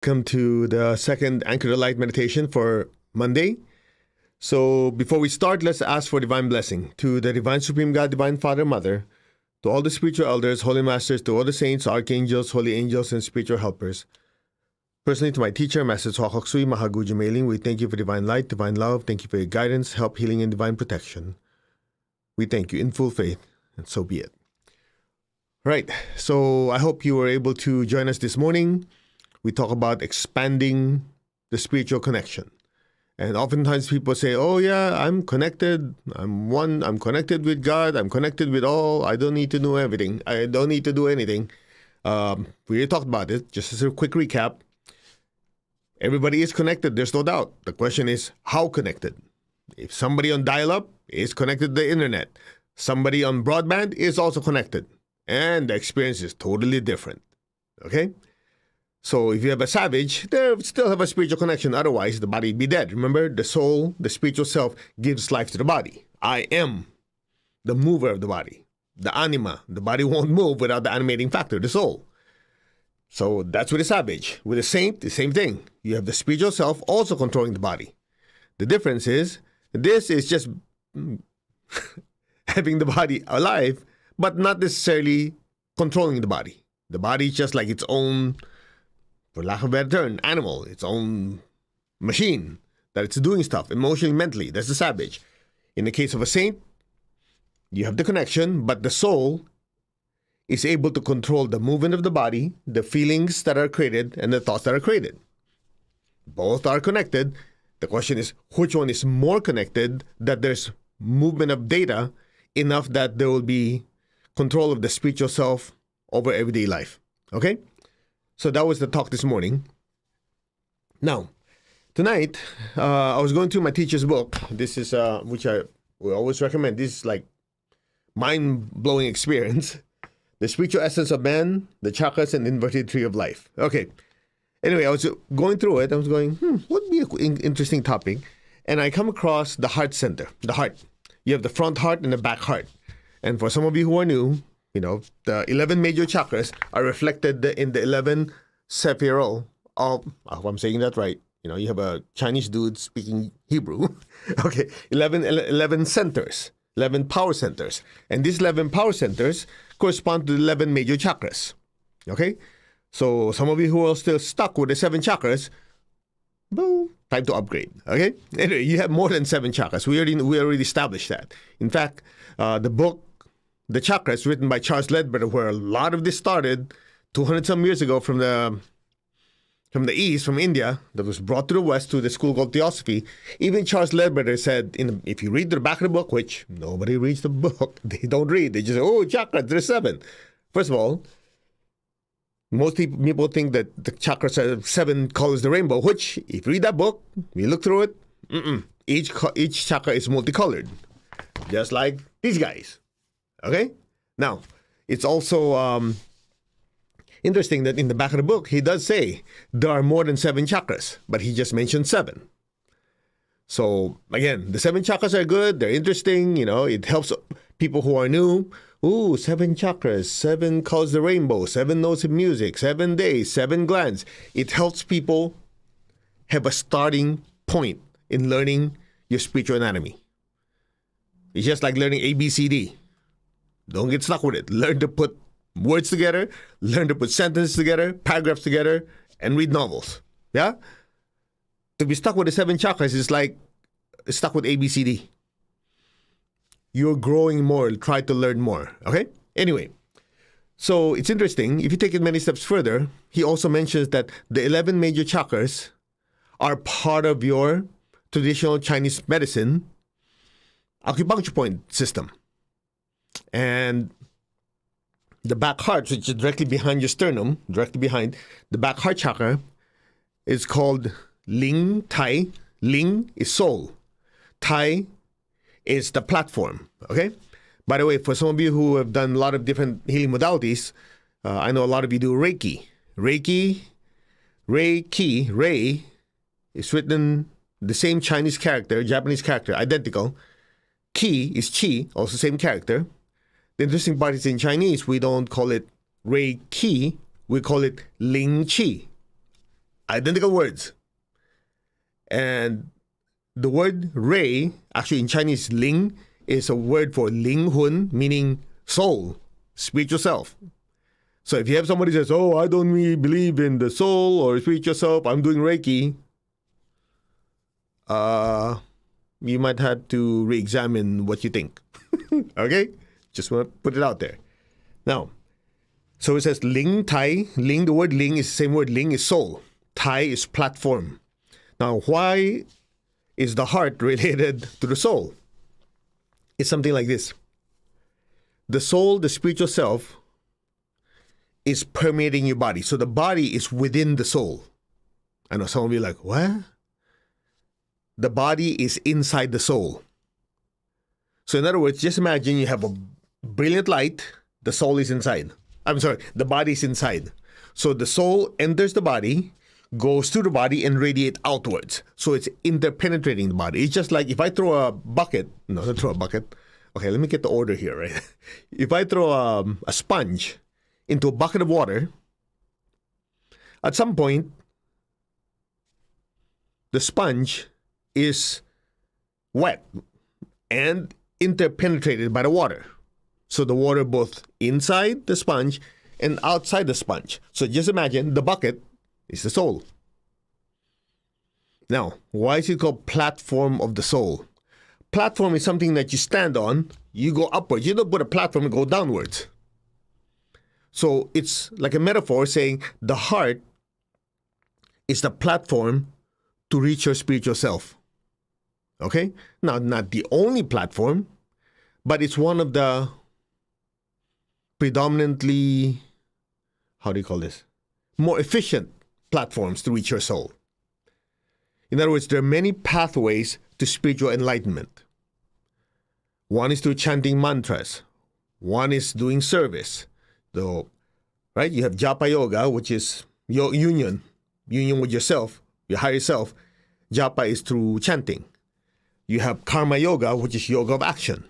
Welcome to the second Anchor to Light meditation for Monday. So before we start, let's ask for divine blessing to the Divine Supreme God, Divine Father, Mother, to all the spiritual elders, holy masters, to all the saints, archangels, holy angels, and spiritual helpers. Personally, to my teacher, Master Tsua Sui Mahaguju Mailing, we thank you for divine light, divine love. Thank you for your guidance, help, healing, and divine protection. We thank you in full faith, and so be it. Right, so I hope you were able to join us this morning. We talk about expanding the spiritual connection. And oftentimes people say, oh yeah, I'm connected. I'm one. I'm connected with God. I'm connected with all. I don't need to know everything. I don't need to do anything. We already talked about it. Just as a quick recap, everybody is connected. There's no doubt. The question is, how connected? If somebody on dial-up is connected to the internet, somebody on broadband is also connected. And the experience is totally different. Okay? So if you have a savage, they still have a spiritual connection. Otherwise, the body would be dead. Remember, the soul, the spiritual self, gives life to the body. I am the mover of the body, the anima. The body won't move without the animating factor, the soul. So that's with a savage. With a saint, the same thing. You have the spiritual self also controlling the body. The difference is, this is just having the body alive, but not necessarily controlling the body. The body is just like its own, for lack of a better term, animal, its own machine, that it's doing stuff emotionally, mentally. That's the savage. In the case of a saint, you have the connection, but the soul is able to control the movement of the body, the feelings that are created, and the thoughts that are created. Both are connected. The question is, which one is more connected, that there's movement of data enough that there will be control of the spiritual self over everyday life. Okay? So that was the talk this morning. Now, tonight, I was going through my teacher's book. This is, which I will always recommend. This is like mind-blowing experience. The Spiritual Essence of Man, the Chakras, and the Inverted Tree of Life. Okay. Anyway, I was going through it. I was going, what would be an interesting topic? And I come across the heart center, the heart. You have the front heart and the back heart. And for some of you who are new, you know, the 11 major chakras are reflected in the 11 sephirot of, I hope I'm saying that right. You know, you have a Chinese dude speaking Hebrew. Okay, 11 centers, 11 power centers. And these 11 power centers correspond to the 11 major chakras. Okay? So some of you who are still stuck with the 7 chakras, well, time to upgrade. Okay? Anyway, you have more than 7 chakras. We already established that. In fact, the book, The Chakras, written by Charles Ledbetter, where a lot of this started 200 some years ago from the East, from India, that was brought to the West to the school called Theosophy. Even Charles Ledbetter said, if you read the back of the book, which nobody reads the book, they don't read. They just say, oh, chakras, there's 7. First of all, most people think that the chakras are 7 colors of the rainbow, which, if you read that book, you look through it, each chakra is multicolored, just like these guys. Okay? Now, it's also interesting that in the back of the book, he does say there are more than 7 chakras, but he just mentioned 7. So, again, the 7 chakras are good. They're interesting. You know, it helps people who are new. Ooh, 7 chakras, 7 colors of the rainbow, 7 notes of music, 7 days, 7 glands. It helps people have a starting point in learning your spiritual anatomy. It's just like learning ABCD. Don't get stuck with it. Learn to put words together, learn to put sentences together, paragraphs together, and read novels. Yeah? To be stuck with the 7 chakras is like stuck with ABCD. You're growing more. Try to learn more. Okay? Anyway, so it's interesting. If you take it many steps further, he also mentions that the 11 major chakras are part of your traditional Chinese medicine acupuncture point system. And the back heart, which is directly behind your sternum, directly behind the back heart chakra, is called Ling Tai. Ling is soul. Tai is the platform. Okay? By the way, for some of you who have done a lot of different healing modalities, I know a lot of you do Reiki. Reiki, Rei, is written the same Chinese character, Japanese character, identical. Ki is Chi, also same character. The interesting part is in Chinese, we don't call it Reiki, we call it Ling Qi. Identical words. And the word Rei, actually in Chinese, Ling, is a word for Ling Hun, meaning soul, spiritual self. So if you have somebody who says, oh, I don't really believe in the soul or spiritual self, I'm doing Reiki, you might have to re-examine what you think. Okay? Just want to put it out there. Now, so it says Ling Tai. Ling, the word Ling is the same word. Ling is soul. Tai is platform. Now, why is the heart related to the soul? It's something like this. The soul, the spiritual self, is permeating your body. So the body is within the soul. I know some of you are like, what? The body is inside the soul. So in other words, just imagine you have a brilliant light, the soul is inside. I'm sorry, the body is inside. So the soul enters the body, goes through the body, and radiates outwards. So it's interpenetrating the body. It's just like if I throw a bucket, no, don't throw a bucket. Okay, let me get the order here, right? If I throw a sponge into a bucket of water, at some point, the sponge is wet and interpenetrated by the water. So the water both inside the sponge and outside the sponge. So just imagine the bucket is the soul. Now, why is it called platform of the soul? Platform is something that you stand on, you go upwards. You don't put a platform and go downwards. So it's like a metaphor saying the heart is the platform to reach your spiritual self. Okay? Now, not the only platform, but it's one of the predominantly, how do you call this? More efficient platforms to reach your soul. In other words, there are many pathways to spiritual enlightenment. One is through chanting mantras. One is doing service. So, right? You have Japa Yoga, which is your union with yourself, your higher self. Japa is through chanting. You have Karma Yoga, which is yoga of action.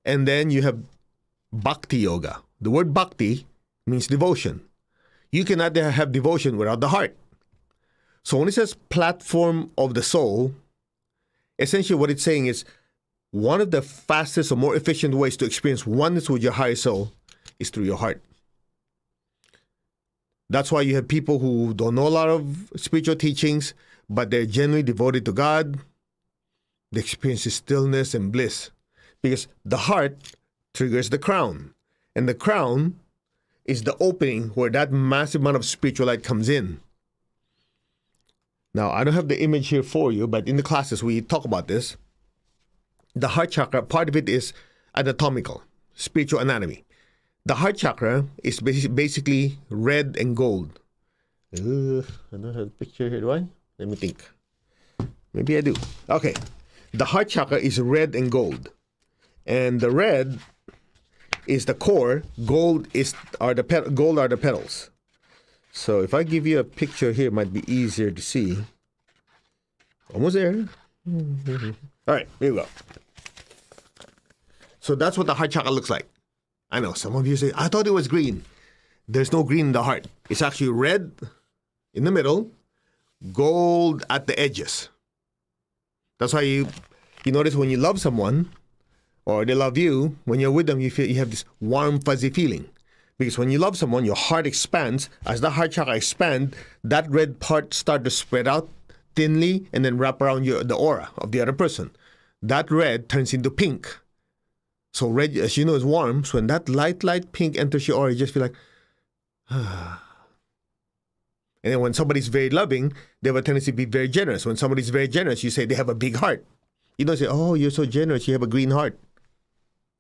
And then you have Bhakti Yoga. The word Bhakti means devotion. You cannot have devotion without the heart. So when it says platform of the soul, essentially what it's saying is one of the fastest or more efficient ways to experience oneness with your higher soul is through your heart. That's why you have people who don't know a lot of spiritual teachings, but they're genuinely devoted to God. They experience stillness and bliss because the heart triggers the crown. And the crown is the opening where that massive amount of spiritual light comes in. Now, I don't have the image here for you, but in the classes we talk about this. The heart chakra, part of it is anatomical, spiritual anatomy. The heart chakra is basically red and gold. I don't have a picture here, do I? Let me think. Maybe I do. Okay. The heart chakra is red and gold. And the red is the core, gold are the petals. So if I give you a picture here, it might be easier to see. Almost there. All right, here we go. So that's what the heart chakra looks like. I know some of you say, I thought it was green. There's no green in the heart. It's actually red in the middle, gold at the edges. That's why you notice when you love someone or they love you, when you're with them, you have this warm, fuzzy feeling. Because when you love someone, your heart expands. As the heart chakra expands, that red part starts to spread out thinly and then wrap around the aura of the other person. That red turns into pink. So red, as you know, is warm. So when that light pink enters your aura, you just feel like, ah. And then when somebody's very loving, they have a tendency to be very generous. When somebody's very generous, you say they have a big heart. You don't say, oh, you're so generous, you have a green heart.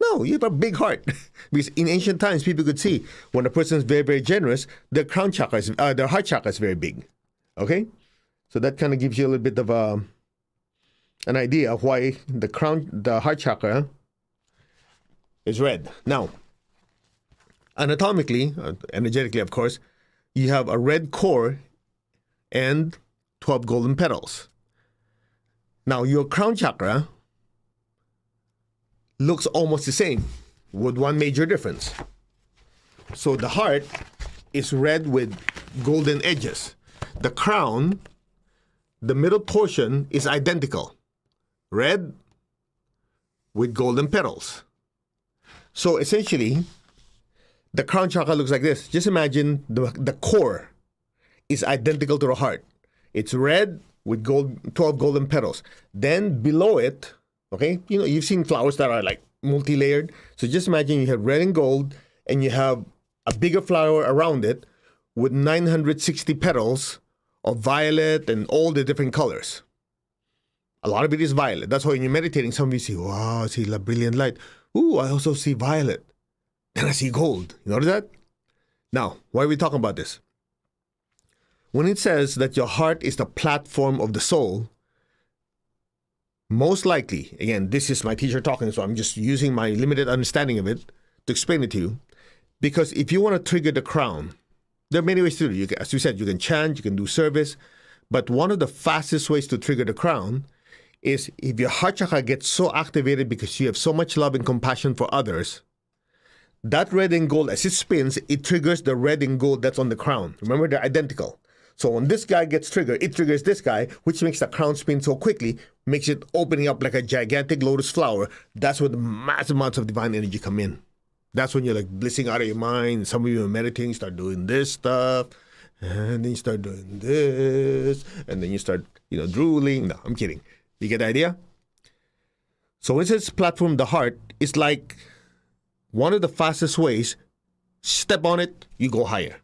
No, you have a big heart. Because in ancient times, people could see when a person is very, very generous, their crown chakra, their heart chakra is very big. Okay? So that kind of gives you a little bit of an idea of why the heart chakra is red. Now, anatomically, energetically, of course, you have a red core and 12 golden petals. Now, your crown chakra looks almost the same with one major difference. So the heart is red with golden edges. the crown, the middle portion is identical. Red with golden petals. So essentially, the crown chakra looks like this. Just imagine the core is identical to the heart. It's red with 12 golden petals. Then below it, okay, you've seen flowers that are like multi-layered. So just imagine you have red and gold, and you have a bigger flower around it with 960 petals of violet and all the different colors. A lot of it is violet. That's why when you're meditating, some of you see, wow, I see the brilliant light. Ooh, I also see violet. Then I see gold. You notice that? Now, why are we talking about this? When it says that your heart is the platform of the soul, most likely, again, this is my teacher talking, so I'm just using my limited understanding of it to explain it to you. Because if you want to trigger the crown, there are many ways to do it. As you said, you can chant, you can do service. But one of the fastest ways to trigger the crown is if your heart chakra gets so activated because you have so much love and compassion for others, that red and gold, as it spins, it triggers the red and gold that's on the crown. Remember, they're identical. So when this guy gets triggered, it triggers this guy, which makes the crown spin so quickly, makes it opening up like a gigantic lotus flower. That's when the massive amounts of divine energy come in. That's when you're like blissing out of your mind. Some of you are meditating, start doing this stuff, and then you start doing this, and then you start, drooling. No, I'm kidding. You get the idea? So when it says platform the heart, it's like one of the fastest ways. Step on it, you go higher.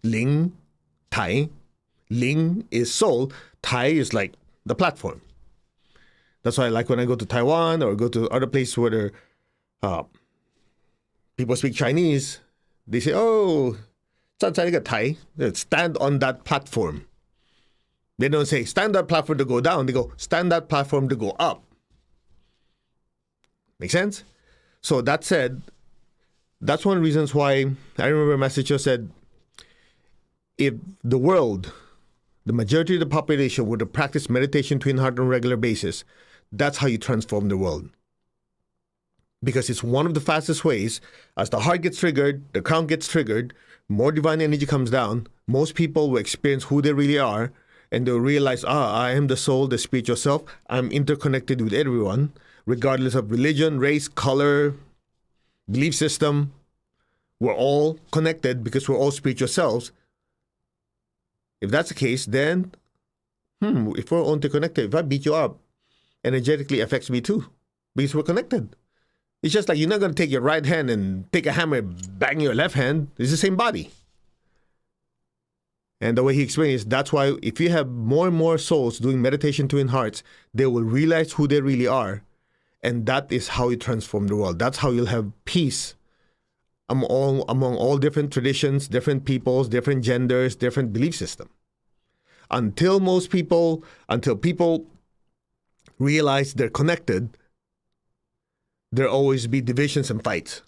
Ling, Tai. Ling is soul. Tai is like the platform. That's why I like when I go to Taiwan or go to other places where people speak Chinese. They say, oh, Tai. Stand on that platform. They don't say, stand that platform to go down. They go, stand that platform to go up. Make sense? So that said, that's one of the reasons why I remember Master Cho said, if the world, the majority of the population would have practiced meditation twin heart on a regular basis, that's how you transform the world. Because it's one of the fastest ways. As the heart gets triggered, the crown gets triggered, more divine energy comes down, most people will experience who they really are, and they'll realize, I am the soul, the spiritual self. I'm interconnected with everyone, regardless of religion, race, color, belief system. We're all connected because we're all spiritual selves. If that's the case, then, if we're all interconnected, if I beat you up, energetically affects me too, because we're connected. It's just like you're not going to take your right hand and take a hammer and bang your left hand. It's the same body. And the way he explained is that's why if you have more and more souls doing meditation twin hearts, they will realize who they really are. And that is how you transform the world. That's how you'll have peace among all different traditions, different peoples, different genders, different belief system. Until people realize they're connected, there'll always be divisions and fights.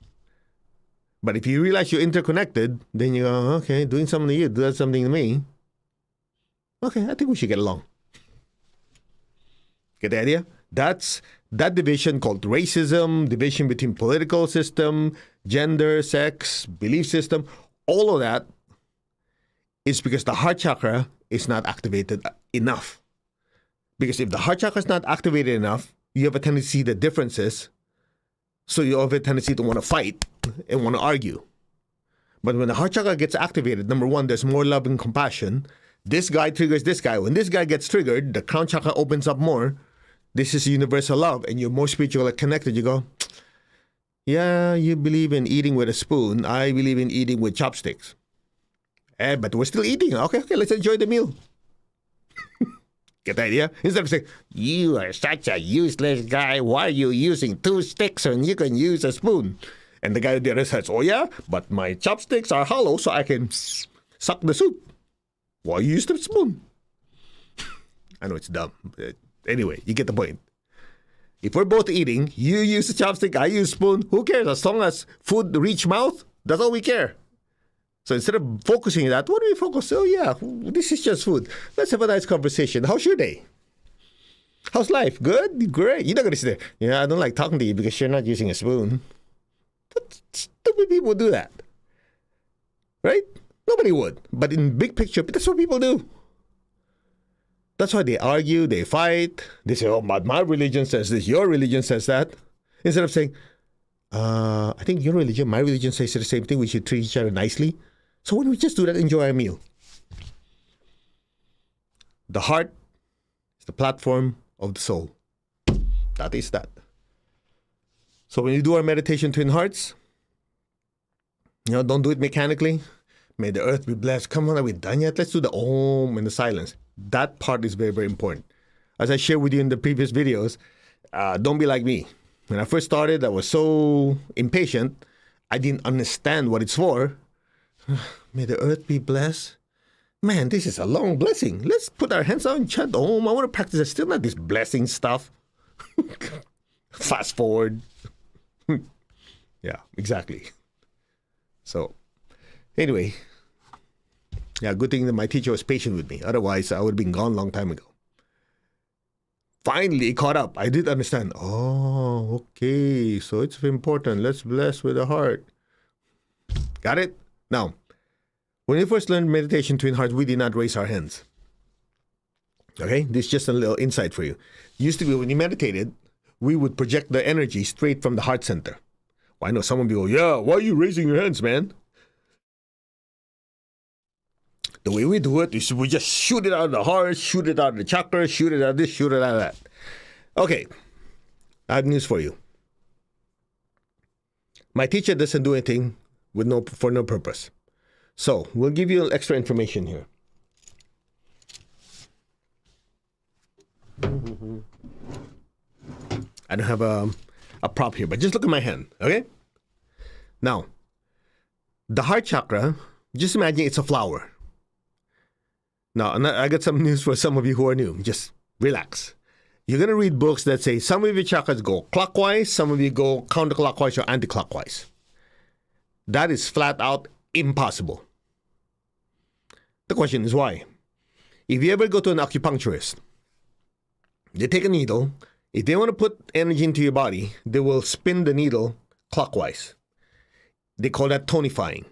But if you realize you're interconnected, then you go, okay, doing something to you, do something to me. Okay, I think we should get along. Get the idea? That's that division called racism, division between political system, gender, sex, belief system, all of that is because the heart chakra is not activated enough. Because if the heart chakra is not activated enough, you have a tendency to see the differences. So you have a tendency to want to fight and want to argue. But when the heart chakra gets activated, number one, there's more love and compassion. This guy triggers this guy. When this guy gets triggered, the crown chakra opens up more. This is universal love, and you're more spiritually connected. You go, yeah, you believe in eating with a spoon. I believe in eating with chopsticks. But we're still eating. Okay, let's enjoy the meal. Get the idea? Instead of saying, you are such a useless guy. Why are you using 2 sticks when you can use a spoon? And the guy on the other side says, oh yeah, but my chopsticks are hollow so I can suck the soup. Why you use the spoon? I know it's dumb. But anyway, you get the point. If we're both eating, you use the chopstick, I use spoon, who cares? As long as food reach mouth, that's all we care. So instead of focusing on that, what do we focus? Oh yeah, this is just food. Let's have a nice conversation. How's your day? How's life? Good? Great. You're not going to sit there, yeah, I don't like talking to you because you're not using a spoon. But stupid people do that. Right? Nobody would. But in big picture, that's what people do. That's why they argue, they fight. They say, oh, my religion says this, your religion says that. Instead of saying, I think your religion, my religion says the same thing. We should treat each other nicely. So why don't we just do that and enjoy our meal? The heart is the platform of the soul. That is that. So when you do our meditation, Twin Hearts, don't do it mechanically. May the earth be blessed. Come on, are we done yet? Let's do the Om and the silence. That part is very, very important. As I shared with you in the previous videos, don't be like me. When I first started, I was so impatient. I didn't understand what it's for. May the earth be blessed. Man, this is a long blessing. Let's put our hands out and chant Om. I want to practice it. Still not this blessing stuff. Fast forward. Yeah, exactly. So, anyway. Yeah, good thing that my teacher was patient with me. Otherwise, I would have been gone a long time ago. Finally, it caught up. I did understand. Oh, okay. So it's important. Let's bless with the heart. Got it? Now, when we first learned meditation, Twin Hearts, we did not raise our hands. Okay? This is just a little insight for you. Used to be when you meditated, we would project the energy straight from the heart center. Well, I know some of you go, yeah, why are you raising your hands, man? The way we do it is we just shoot it out of the heart, shoot it out of the chakra, shoot it out of this, shoot it out of that. Okay, I have news for you. My teacher doesn't do anything for no purpose. So, we'll give you extra information here. I don't have a prop here, but just look at my hand, okay? Now, the heart chakra, just imagine it's a flower. Now, I got some news for some of you who are new. Just relax. You're going to read books that say some of your chakras go clockwise, some of you go counterclockwise or anti-clockwise. That is flat out impossible. The question is why? If you ever go to an acupuncturist, they take a needle. If they want to put energy into your body, they will spin the needle clockwise. They call that tonifying.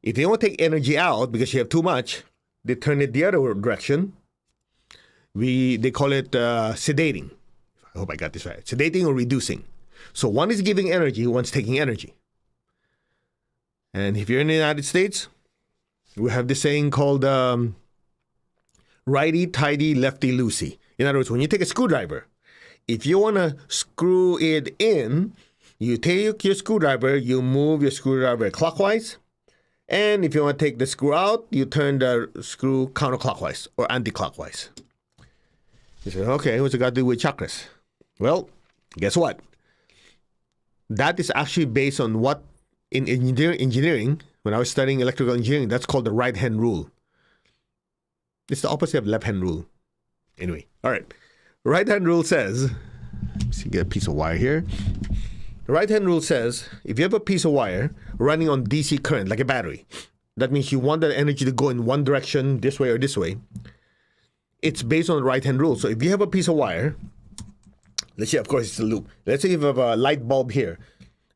If they want to take energy out because you have too much, they turn it the other direction. They call it sedating. I hope I got this right. Sedating or reducing. So one is giving energy, one's taking energy. And if you're in the United States, we have this saying called righty-tighty, lefty-loosey. In other words, when you take a screwdriver, if you want to screw it in, you take your screwdriver, you move your screwdriver clockwise. And if you want to take the screw out, you turn the screw counterclockwise or anti-clockwise. You say, okay, what's it got to do with chakras? Well, guess what? That is actually based on what in engineering, when I was studying electrical engineering, that's called the right-hand rule. It's the opposite of left-hand rule. Anyway, all right. Right-hand rule says, let's see, get a piece of wire here. The right-hand rule says, if you have a piece of wire running on DC current, like a battery, that means you want the energy to go in one direction, this way or this way. It's based on the right-hand rule. So if you have a piece of wire, let's say, of course, it's a loop. Let's say you have a light bulb here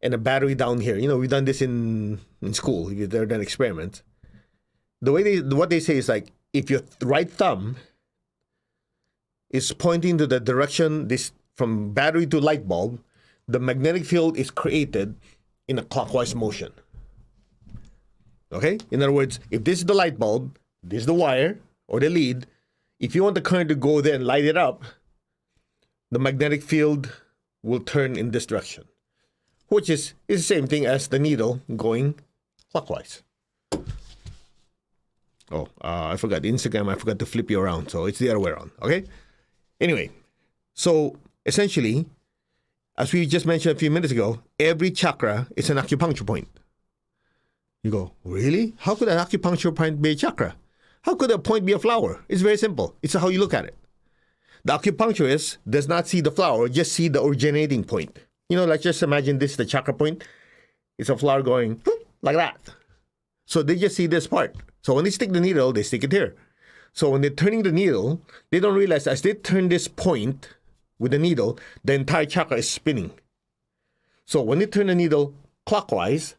and a battery down here. You know, we've done this in school. If you've ever done experiments. What they say is like, if your right thumb is pointing to the direction from battery to light bulb, the magnetic field is created in a clockwise motion. Okay? In other words, if this is the light bulb, this is the wire or the lead, if you want the current to go there and light it up, the magnetic field will turn in this direction, which is the same thing as the needle going clockwise. Oh, I forgot Instagram. I forgot to flip you around, so it's the other way around. Okay? Anyway, so essentially, as we just mentioned a few minutes ago, every chakra is an acupuncture point. You go, really? How could an acupuncture point be a chakra? How could a point be a flower? It's very simple. It's how you look at it. The acupuncturist does not see the flower, just see the originating point. You know, like just imagine this, the chakra point. It's a flower going like that. So they just see this part. So when they stick the needle, they stick it here. So when they're turning the needle, they don't realize as they turn this point with the needle, the entire chakra is spinning. So when they turn the needle clockwise,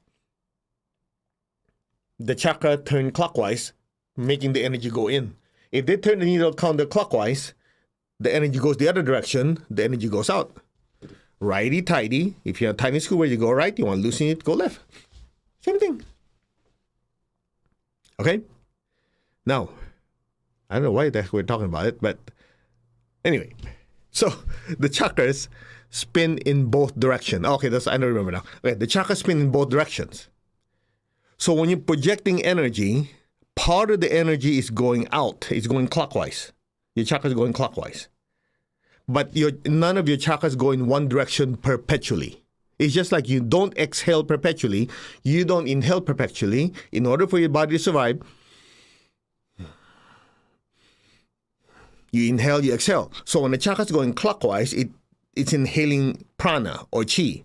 the chakra turn clockwise, making the energy go in. If they turn the needle counterclockwise, the energy goes the other direction, the energy goes out. Righty-tighty. If you're a tiny screw, you go right. You want to loosen it, go left. Same thing. Okay? Now, I don't know why we're talking about it, but anyway. So, the chakras spin in both directions. Okay, I don't remember now. Okay, the chakras spin in both directions. So, when you're projecting energy, part of the energy is going out. It's going clockwise. Your chakra is going clockwise. But none of your chakras go in one direction perpetually. It's just like you don't exhale perpetually. You don't inhale perpetually. In order for your body to survive, you inhale, you exhale. So when the chakra is going clockwise, it's inhaling prana or chi.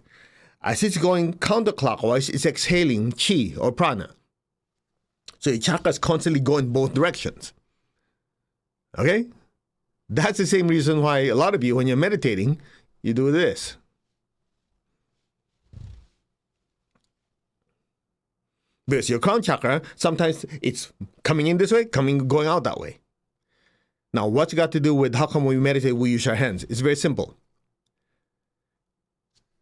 As it's going counterclockwise, it's exhaling chi or prana. So your chakras constantly go in both directions. Okay? That's the same reason why a lot of you, when you're meditating, you do this. Because your crown chakra, sometimes it's coming in this way, going out that way. Now, what's got to do with how come when we meditate, we use our hands? It's very simple.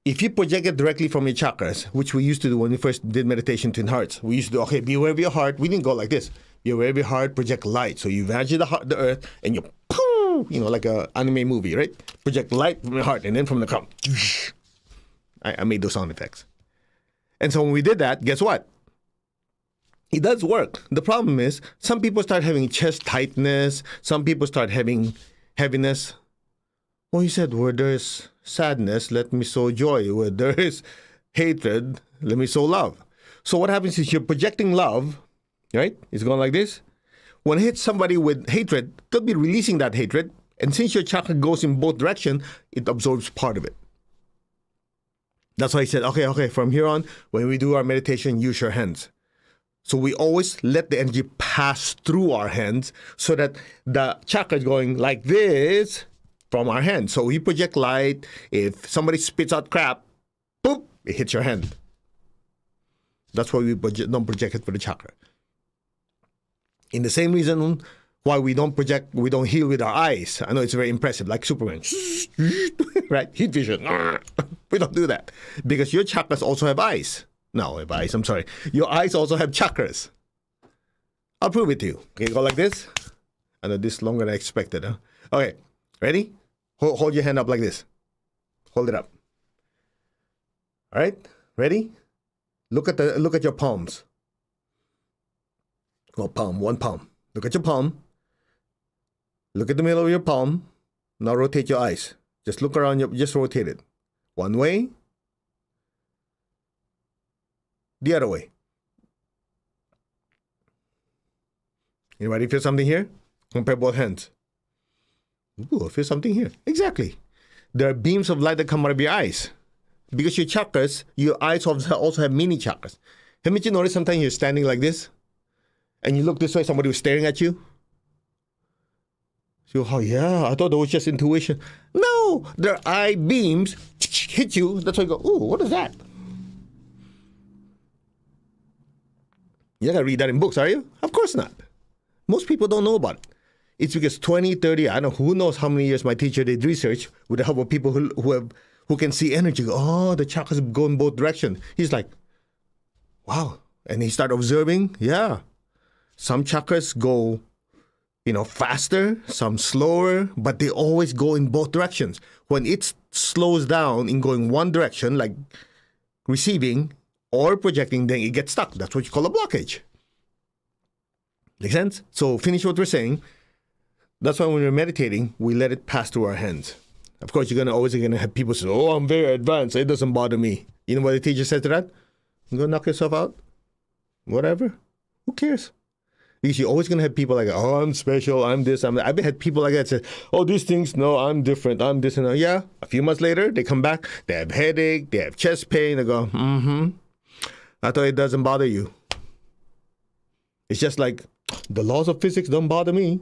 If you project it directly from your chakras, which we used to do when we first did meditation Twin Hearts, we used to do, okay, be aware of your heart. We didn't go like this. Be aware of your heart, project light. So you imagine the earth, and you, like an anime movie, right? Project light from your heart, and then from the crown. I made those sound effects. And so when we did that, guess what? It does work. The problem is, some people start having chest tightness. Some people start having heaviness. Well, he said, where there's sadness, let me sow joy. Where there is hatred, let me sow love. So what happens is you're projecting love, right? It's going like this. When it hits somebody with hatred, they'll be releasing that hatred. And since your chakra goes in both directions, it absorbs part of it. That's why he said, okay, from here on, when we do our meditation, use your hands. So we always let the energy pass through our hands so that the chakra is going like this from our hands. So we project light. If somebody spits out crap, boop, it hits your hand. That's why we don't project it for the chakra. In the same reason why we don't heal with our eyes. I know it's very impressive, like Superman. Right? Heat vision. We don't do that. Because your chakras also have eyes. No, have eyes, I'm sorry. Your eyes also have chakras. I'll prove it to you. Okay, go like this. I know this is longer than I expected. Huh? Okay, ready? Hold your hand up like this. Hold it up. All right, ready? Look at your palms. Well, one palm. Look at your palm. Look at the middle of your palm. Now rotate your eyes. Just look around, just rotate it. One way. The other way. Anybody feel something here? Compare both hands. Ooh, I feel something here. Exactly. There are beams of light that come out of your eyes. Because your chakras, your eyes also have mini chakras. Haven't you noticed sometimes you're standing like this? And you look this way, somebody was staring at you? So, oh yeah, I thought that was just intuition. No, their eye beams hit you. That's why you go, ooh, what is that? You're going to read that in books, are you? Of course not. Most people don't know about it. It's because 20, 30, I don't know, who knows how many years my teacher did research with the help of people who can see energy. Oh, the chakras go in both directions. He's like, wow. And he started observing, yeah. Some chakras go, faster, some slower, but they always go in both directions. When it slows down in going one direction, like receiving or projecting, then it gets stuck. That's what you call a blockage. Make sense? So finish what we're saying. That's why when we're meditating, we let it pass through our hands. Of course, you're always going to have people say, oh, I'm very advanced. It doesn't bother me. You know what the teacher said to that? You go knock yourself out. Whatever. Who cares? Because you're always going to have people like, oh, I'm special. I'm this. I'm that. I've had people like that say, oh, these things, no, I'm different. I'm this and that. Yeah. A few months later, they come back. They have headache. They have chest pain. They go, I thought it doesn't bother you. It's just like, the laws of physics don't bother me.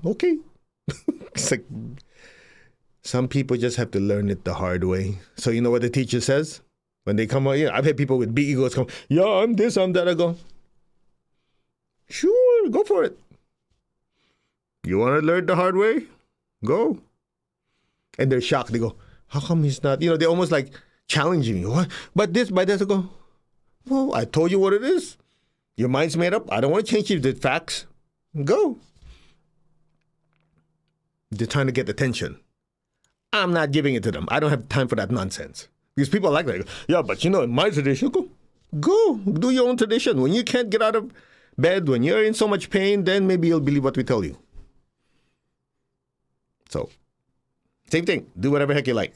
Okay. It's like, some people just have to learn it the hard way. So you know what the teacher says? When they come out, I've had people with big egos come, yeah, I'm this, I'm that. I go, Sure, go for it. You want to learn the hard way? Go. And they're shocked. They go, how come he's not? They're almost like challenging you. What? But this, by this, I go, well, I told you what it is. Your mind's made up. I don't want to change the facts. Go. They're trying to get attention. I'm not giving it to them. I don't have time for that nonsense. Because people are like that. Yeah, but in my tradition, go. Do your own tradition. When you can't get out of bed, when you're in so much pain, then maybe you'll believe what we tell you. So, same thing. Do whatever heck you like.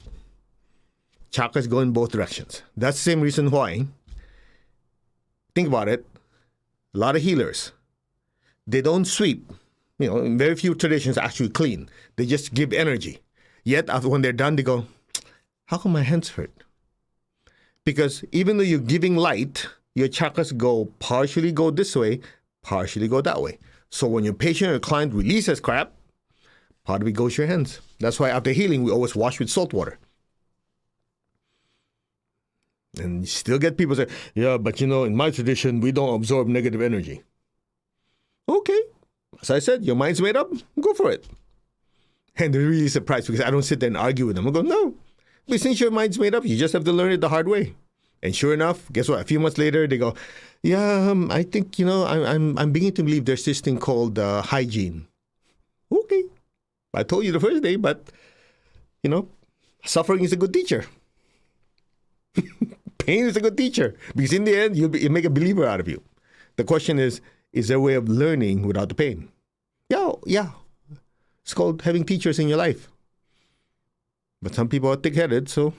Chakras go in both directions. That's the same reason why, think about it, a lot of healers, they don't sweep. Very few traditions actually clean. They just give energy. Yet, when they're done, they go, how come my hands hurt? Because even though you're giving light, your chakras partially go this way, partially go that way. So when your patient or client releases crap, part of it goes to your hands. That's why after healing, we always wash with salt water. And you still get people say, yeah, but in my tradition, we don't absorb negative energy. Okay. As I said, your mind's made up, go for it. And they're really surprised because I don't sit there and argue with them. I go, no. But since your mind's made up, you just have to learn it the hard way. And sure enough, guess what? A few months later, they go, yeah, I think, I'm beginning to believe there's this thing called hygiene. Okay. I told you the first day, but, suffering is a good teacher. Pain is a good teacher. Because in the end, you make a believer out of you. The question is there a way of learning without the pain? Yeah. It's called having teachers in your life. But some people are thick-headed, so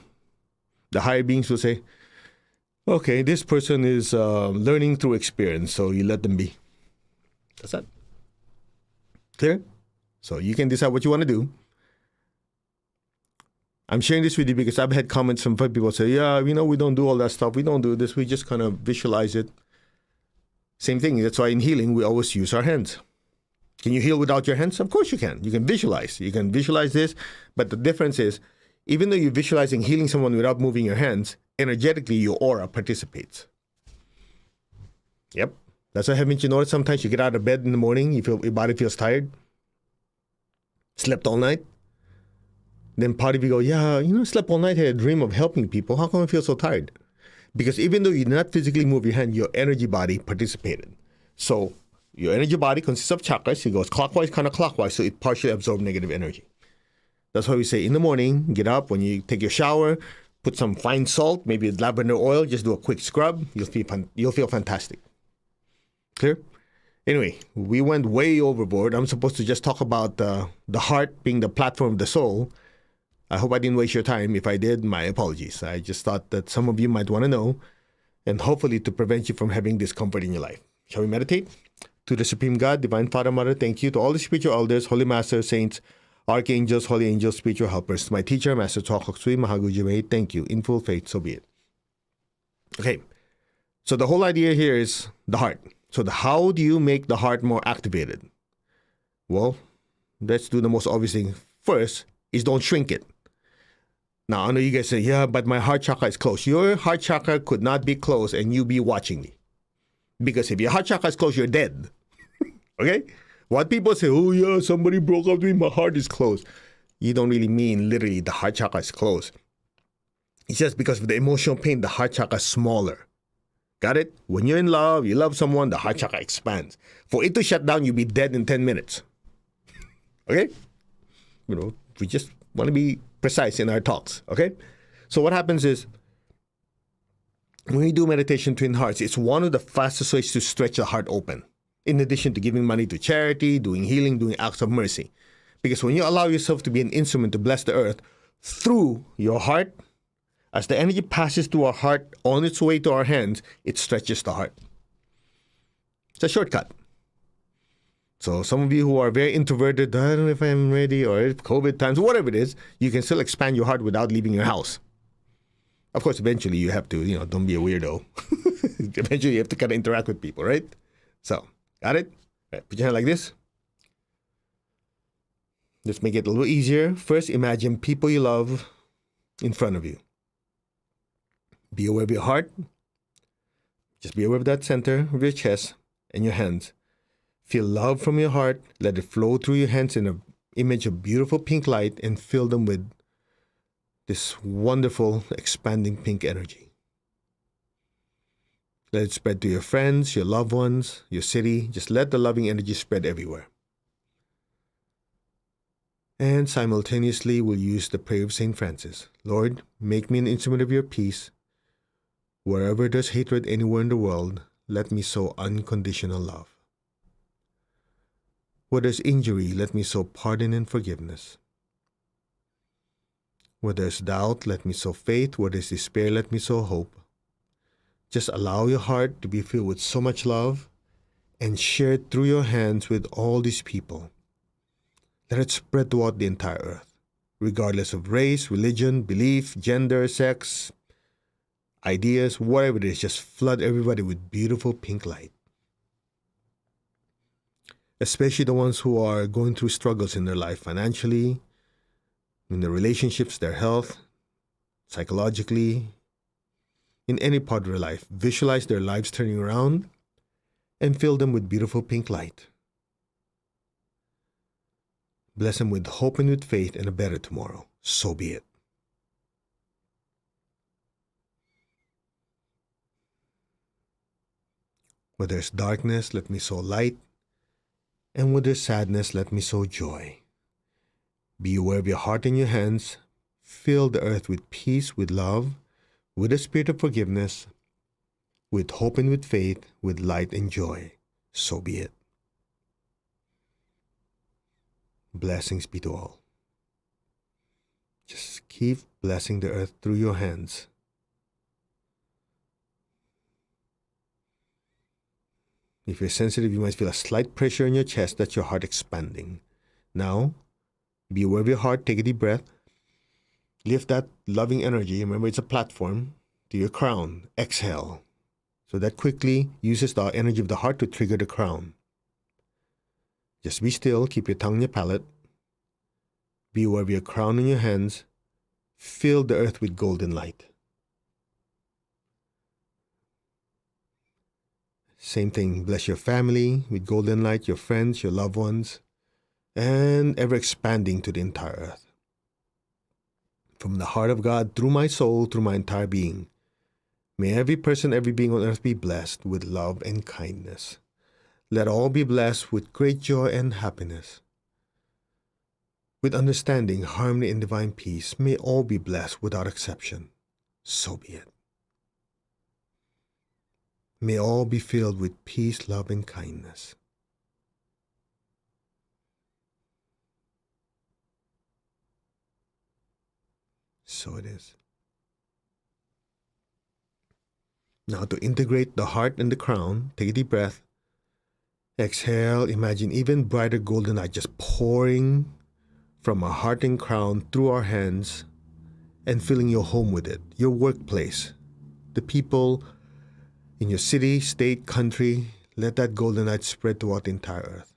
the higher beings will say, okay, this person is learning through experience, so you let them be. That's that. Clear? So you can decide what you want to do. I'm sharing this with you because I've had comments from people say, yeah, we don't do all that stuff. We don't do this. We just kind of visualize it. Same thing. That's why in healing, we always use our hands. Can you heal without your hands? Of course you can. You can visualize. You can visualize this. But the difference is, even though you're visualizing healing someone without moving your hands, energetically, your aura participates. Yep. That's why haven't you noticed sometimes you get out of bed in the morning, your body feels tired, slept all night. Then part of you go, yeah, slept all night, had a dream of helping people. How come I feel so tired? Because even though you did not physically move your hand, your energy body participated. So your energy body consists of chakras. It goes clockwise, counterclockwise, so it partially absorbs negative energy. That's why we say in the morning, get up, when you take your shower, put some fine salt, maybe lavender oil, just do a quick scrub. You'll feel fantastic. Clear? Anyway, we went way overboard. I'm supposed to just talk about the heart being the platform of the soul. I hope I didn't waste your time. If I did, my apologies. I just thought that some of you might want to know, and hopefully to prevent you from having discomfort in your life. Shall we meditate? To the Supreme God, Divine Father, Mother, thank you. To all the spiritual elders, Holy Masters, Saints, Archangels, Holy Angels, spiritual helpers. To my teacher, Master Chokhok Sui Mahaguji, thank you. In full faith, so be it. Okay, so the whole idea here is the heart. So how do you make the heart more activated? Well, let's do the most obvious thing. First is don't shrink it. Now, I know you guys say, yeah, but my heart chakra is closed. Your heart chakra could not be closed and you be watching me. Because if your heart chakra is closed, you're dead. Okay? What people say, oh yeah, somebody broke up with me, my heart is closed. You don't really mean literally the heart chakra is closed. It's just because of the emotional pain, the heart chakra is smaller. Got it? When you're in love, you love someone, the heart chakra expands. For it to shut down, you'll be dead in 10 minutes. Okay? We just want to be precise in our talks. Okay? So what happens is, when we do meditation twin hearts, it's one of the fastest ways to stretch the heart open. In addition to giving money to charity, doing healing, doing acts of mercy. Because when you allow yourself to be an instrument to bless the earth through your heart, as the energy passes through our heart on its way to our hands, it stretches the heart. It's a shortcut. So some of you who are very introverted, I don't know if I'm ready, or if COVID times, whatever it is, you can still expand your heart without leaving your house. Of course, eventually you have to, don't be a weirdo. Eventually you have to kind of interact with people, right? So, got it? Right, put your hand like this. Let's make it a little easier. First, imagine people you love in front of you. Be aware of your heart. Just be aware of that center of your chest and your hands. Feel love from your heart. Let it flow through your hands in an image of beautiful pink light and fill them with this wonderful expanding pink energy. Let it spread to your friends, your loved ones, your city. Just let the loving energy spread everywhere. And simultaneously, we'll use the prayer of St. Francis. Lord, make me an instrument of your peace. Wherever there's hatred anywhere in the world, let me sow unconditional love. Where there's injury, let me sow pardon and forgiveness. Where there's doubt, let me sow faith. Where there's despair, let me sow hope. Just allow your heart to be filled with so much love and share it through your hands with all these people. Let it spread throughout the entire earth, regardless of race, religion, belief, gender, sex, ideas, whatever it is. Just flood everybody with beautiful pink light. Especially the ones who are going through struggles in their life financially, in their relationships, their health, psychologically, in any part of their life. Visualize their lives turning around and fill them with beautiful pink light. Bless them with hope and with faith and a better tomorrow. So be it. Where there's darkness, let me sow light. And where there's sadness, let me sow joy. Be aware of your heart and your hands. Fill the earth with peace, with love, with a spirit of forgiveness, with hope and with faith, with light and joy. So be it. Blessings be to all. Just keep blessing the earth through your hands. If you're sensitive, you might feel a slight pressure in your chest. That's your heart expanding. Now, be aware of your heart. Take a deep breath. Lift that loving energy. Remember, it's a platform to your crown. Exhale. So that quickly uses the energy of the heart to trigger the crown. Just be still. Keep your tongue in your palate. Be aware of your crown in your hands. Fill the earth with golden light. Same thing. Bless your family with golden light, your friends, your loved ones, and ever expanding to the entire earth. From the heart of God, through my soul, through my entire being, may every person, every being on earth be blessed with love and kindness. Let all be blessed with great joy and happiness. With understanding, harmony, and divine peace, may all be blessed without exception. So be it. May all be filled with peace, love, and kindness. So it is. Now to integrate the heart and the crown, take a deep breath. Exhale, imagine even brighter golden light just pouring from our heart and crown through our hands and filling your home with it, your workplace, the people in your city, state, country. Let that golden light spread throughout the entire earth.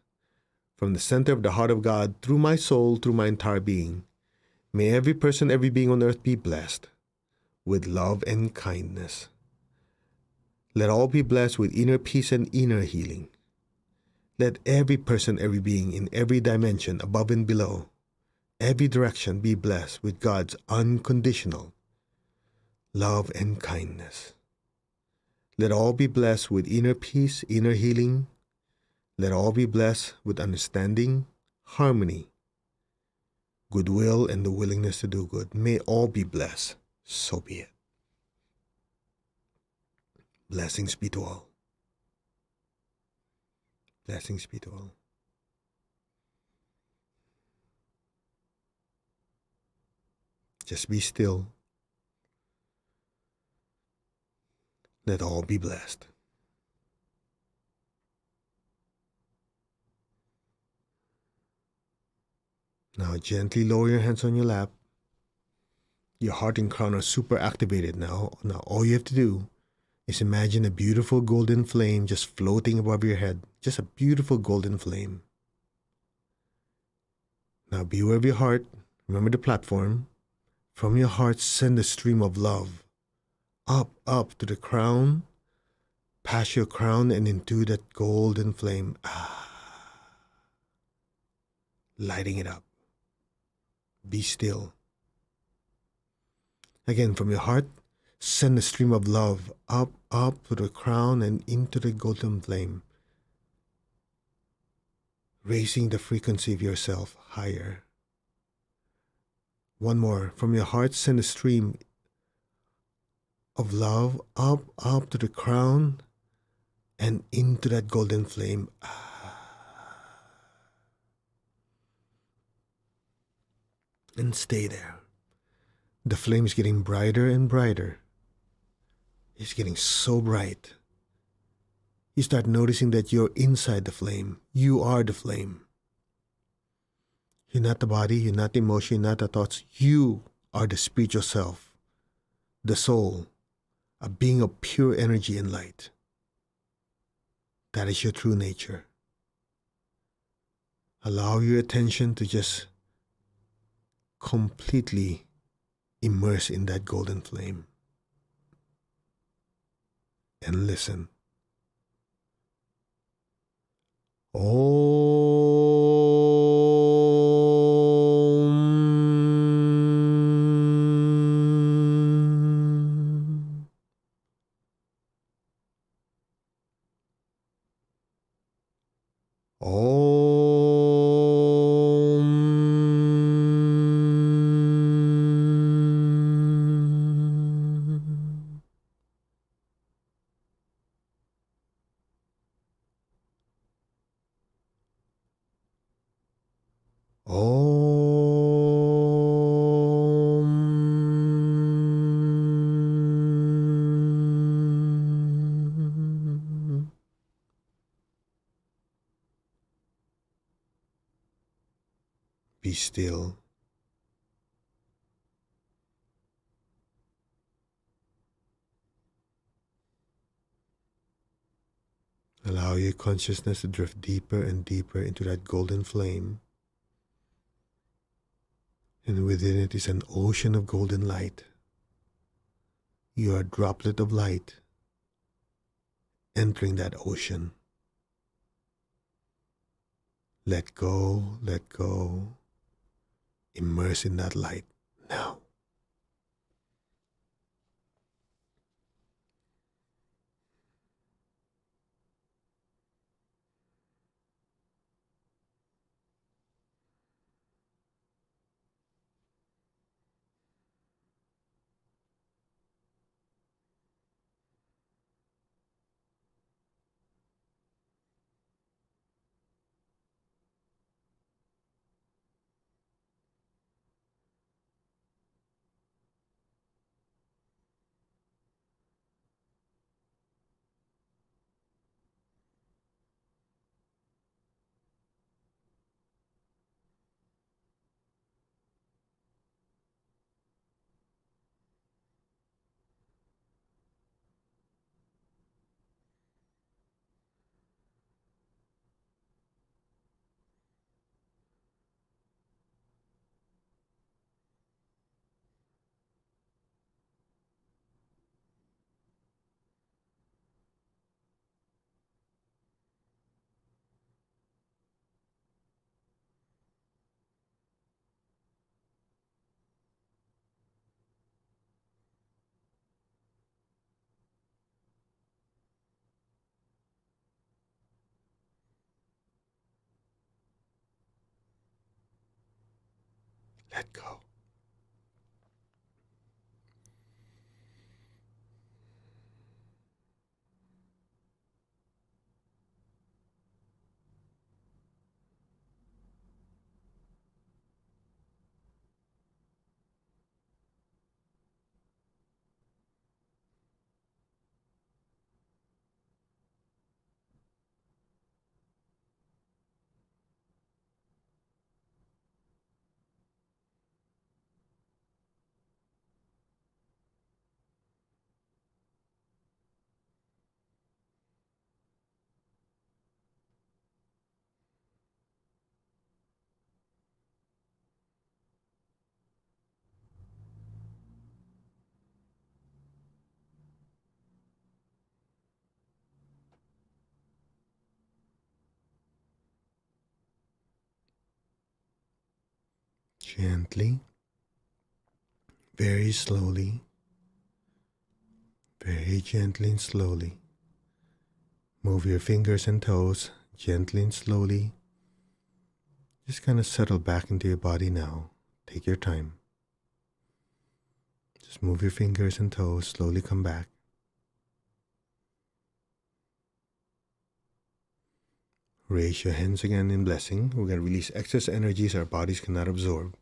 From the center of the heart of God, through my soul, through my entire being, may every person, every being on earth be blessed with love and kindness. Let all be blessed with inner peace and inner healing. Let every person, every being in every dimension, above and below, every direction be blessed with God's unconditional love and kindness. Let all be blessed with inner peace, inner healing. Let all be blessed with understanding, harmony, goodwill, and the willingness to do good. May all be blessed. So be it. Blessings be to all. Blessings be to all. Just be still. Let all be blessed. Now gently lower your hands on your lap. Your heart and crown are super activated now. Now all you have to do is imagine a beautiful golden flame just floating above your head. Just a beautiful golden flame. Now be aware of your heart. Remember the platform. From your heart, send a stream of love up to the crown, past your crown and into that golden flame. lighting it up. Be still. Again, from your heart, send a stream of love up to the crown and into the golden flame, raising the frequency of yourself higher. One more. From your heart, send a stream of love up to the crown and into that golden flame. And stay there. The flame is getting brighter and brighter. It's getting so bright. You start noticing that you're inside the flame. You are the flame. You're not the body, you're not the emotion, you're not the thoughts. You are the spiritual self, the soul, a being of pure energy and light. That is your true nature. Allow your attention to just completely immerse in that golden flame. And listen. Be still. Allow your consciousness to drift deeper and deeper into that golden flame. And within it is an ocean of golden light. You are a droplet of light entering that ocean. Let go, let go. Immerse in that light now. Let go. Gently, very slowly, very gently and slowly. Move your fingers and toes gently and slowly. Just kind of settle back into your body now. Take your time. Just move your fingers and toes, slowly come back. Raise your hands again in blessing. We're going to release excess energies our bodies cannot absorb.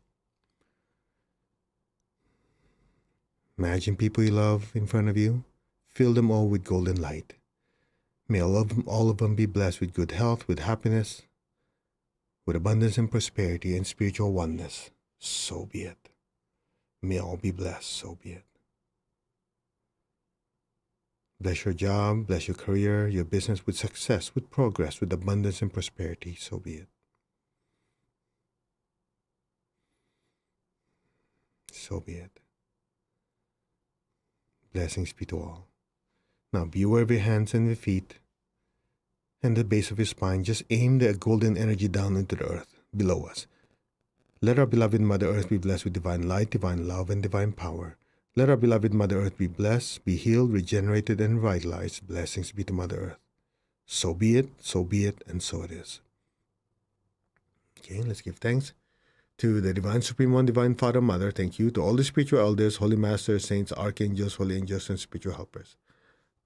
Imagine people you love in front of you. Fill them all with golden light. May all of them be blessed with good health, with happiness, with abundance and prosperity and spiritual oneness. So be it. May all be blessed. So be it. Bless your job, bless your career, your business with success, with progress, with abundance and prosperity. So be it. So be it. Blessings be to all. Now be aware of your hands and your feet and the base of your spine. Just aim the golden energy down into the earth below us. Let our beloved Mother Earth be blessed with divine light, divine love, and divine power. Let our beloved Mother Earth be blessed, be healed, regenerated, and revitalized. Blessings be to Mother Earth. So be it, and so it is. Okay, let's give thanks to the Divine Supreme One, Divine Father, Mother. Thank you to all the spiritual elders, holy masters, saints, archangels, holy angels, and spiritual helpers.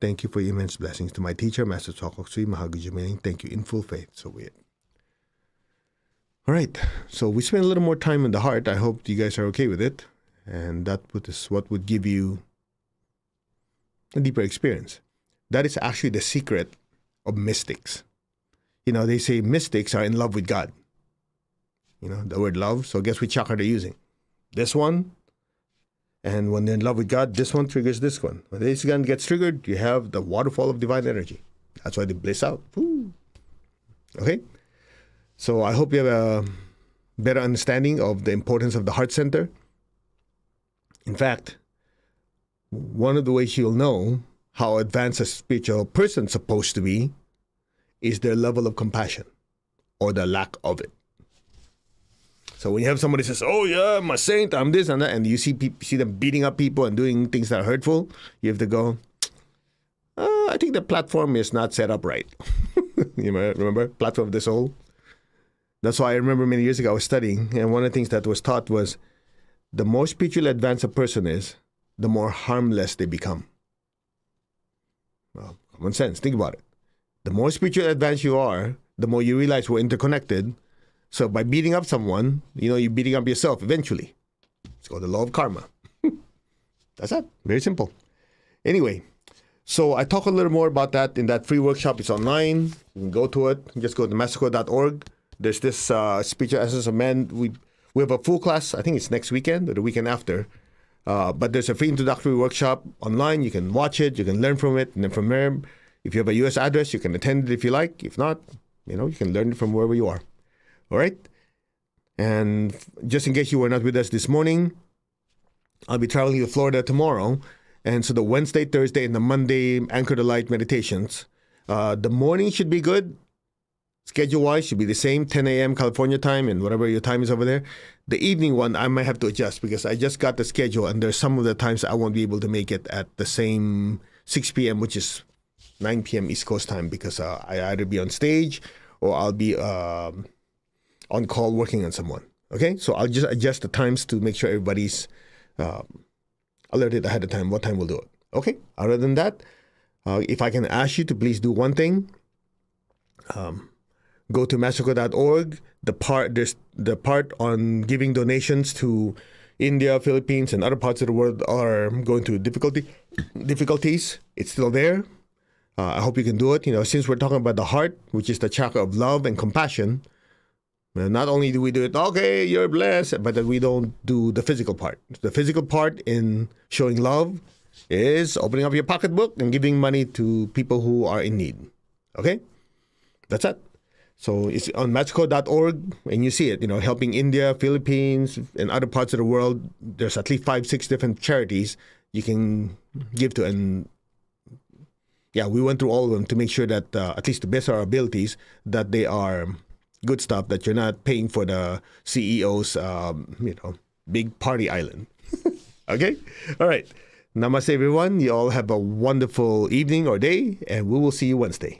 Thank you for your immense blessings. To my teacher, Master Tsokok Sui Mahagujumeling, thank you in full faith. So be it. All right, so we spent a little more time in the heart. I hope you guys are okay with it. And that is what would give you a deeper experience. That is actually the secret of mystics. You know, they say mystics are in love with God. You know, the word love. So guess which chakra they're using? This one. And when they're in love with God, this one triggers this one. When this one gets triggered, you have the waterfall of divine energy. That's why they bliss out. Woo. Okay? So I hope you have a better understanding of the importance of the heart center. In fact, one of the ways you'll know how advanced a spiritual person's supposed to be is their level of compassion or the lack of it. So when you have somebody who says, oh yeah, I'm a saint, I'm this and that, and you see them beating up people and doing things that are hurtful, you have to go, I think the platform is not set up right. You might remember, platform of the soul? That's why I remember many years ago I was studying, and one of the things that was taught was, the more spiritually advanced a person is, the more harmless they become. Well, common sense, think about it. The more spiritually advanced you are, the more you realize we're interconnected. So by beating up someone, you know, you're beating up yourself eventually. It's called the law of karma. That's it. Very simple. Anyway, so I talk a little more about that in that free workshop. It's online. You can go to it. Just go to masterco.org. There's this spiritual essence of man. We have a full class, I think it's next weekend or the weekend after. But there's a free introductory workshop online. You can watch it. You can learn from it. And then from there, if you have a U.S. address, you can attend it if you like. If not, you know, you can learn it from wherever you are. All right? And just in case you were not with us this morning, I'll be traveling to Florida tomorrow. And so the Wednesday, Thursday, and the Monday Anchor the Light meditations. The morning should be good. Schedule-wise should be the same, 10 a.m. California time and whatever your time is over there. The evening one, I might have to adjust because I just got the schedule and there's some of the times I won't be able to make it at the same 6 p.m., which is 9 p.m. East Coast time because I either be on stage or I'll be on call working on someone. Okay? So I'll just adjust the times to make sure everybody's alerted ahead of time what time we'll do it. Okay? Other than that, if I can ask you to please do one thing, go to masterco.org. There's the part on giving donations to India, Philippines, and other parts of the world are going through difficulties. It's still there. I hope you can do it. You know, since we're talking about the heart, which is the chakra of love and compassion, not only do we do it, okay, you're blessed, but that we don't do the physical part. The physical part in showing love is opening up your pocketbook and giving money to people who are in need. Okay? That's it. So it's on masterco.org and you see it, you know, helping India, Philippines, and other parts of the world. There's at least 5-6 different charities you can give to. And yeah, we went through all of them to make sure that at least the best of our abilities, that they are good stuff, that you're not paying for the CEO's, big party island. Okay? All right. Namaste, everyone. You all have a wonderful evening or day, and we will see you Wednesday.